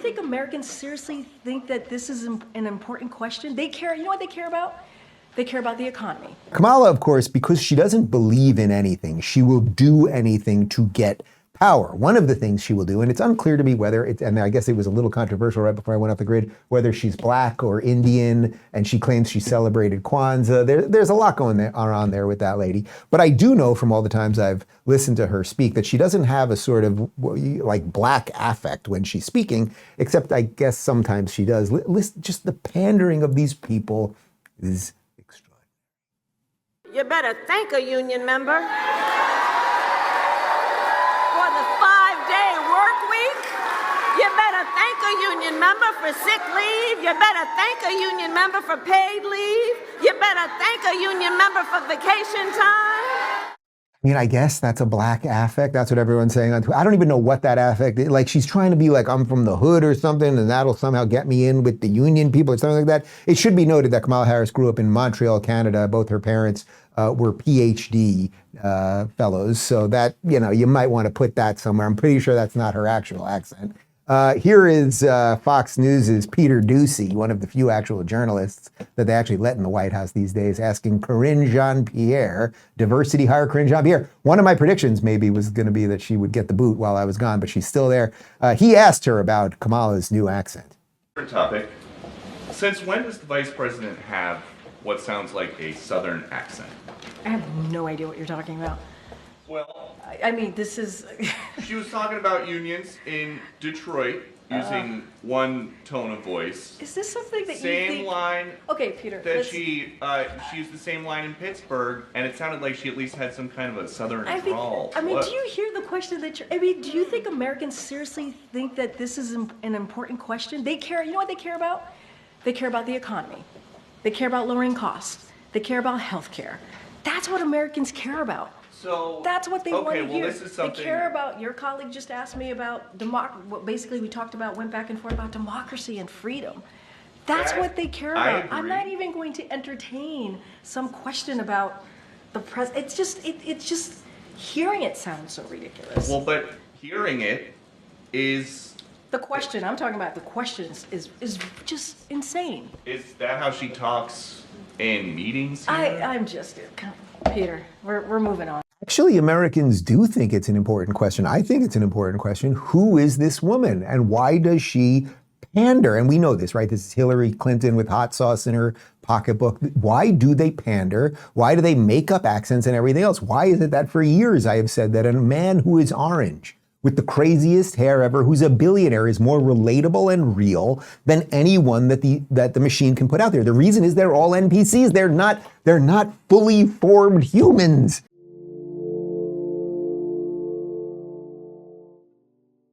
think Americans seriously think that this is an important question? They care, you know what they care about? They care about the economy. Kamala, of course, because she doesn't believe in anything, she will do anything to get power. One of the things she will do, and it's unclear to me whether it's, and I guess it was a little controversial right before I went off the grid, whether she's black or Indian, and she claims she celebrated Kwanzaa. There's a lot going on there with that lady. But I do know from all the times I've listened to her speak that she doesn't have a sort of like black affect when she's speaking, except I guess sometimes she does. Just the pandering of these people is extraordinary. You better thank a union member. For the 5-day work week, you better thank a union member for sick leave. You better thank a union member for paid leave. You better thank a union member for vacation time. I mean, I guess that's a black affect. That's what everyone's saying on Twitter. I don't even know what that affect is. Like, she's trying to be like, I'm from the hood or something, and that'll somehow get me in with the union people or something like that. It should be noted that Kamala Harris grew up in Montreal, Canada. Both her parents were PhD fellows. So that, you know, you might want to put that somewhere. I'm pretty sure that's not her actual accent. Here is Fox News' Peter Doocy, one of the few actual journalists that they actually let in the White House these days, asking Karine Jean-Pierre, diversity hire Karine Jean-Pierre. One of my predictions maybe was going to be that she would get the boot while I was gone, but she's still there. He asked her about Kamala's new accent. Topic. Since when does the vice president have what sounds like a Southern accent? I have no idea what you're talking about. Well, I mean, this is... she was talking about unions in Detroit using one tone of voice. Is this something that same you think... line Okay, Peter. that she used the same line in Pittsburgh, and it sounded like she at least had some kind of a Southern drawl. I mean, do you hear the question that you're... I mean, do you think Americans seriously think that this is an important question? They care, you know what they care about? They care about the economy. They care about lowering costs. They care about health care. That's what Americans care about. So that's what they want to hear. This is something... They care about, your colleague just asked me about, what basically we talked about, went back and forth about democracy and freedom. That's what they care about. I'm not even going to entertain some question about the president. It's just, hearing it sounds so ridiculous. Well, but hearing it is... The question, I'm talking about the question is just insane. Is that how she talks in meetings here? I'm just, Peter, we're moving on. Actually, Americans do think it's an important question. I think it's an important question. Who is this woman and why does she pander? And we know this, right? This is Hillary Clinton with hot sauce in her pocketbook. Why do they pander? Why do they make up accents and everything else? Why is it that for years I have said that a man who is orange with the craziest hair ever, who's a billionaire, is more relatable and real than anyone that the machine can put out there? The reason is they're all NPCs. They're not fully formed humans.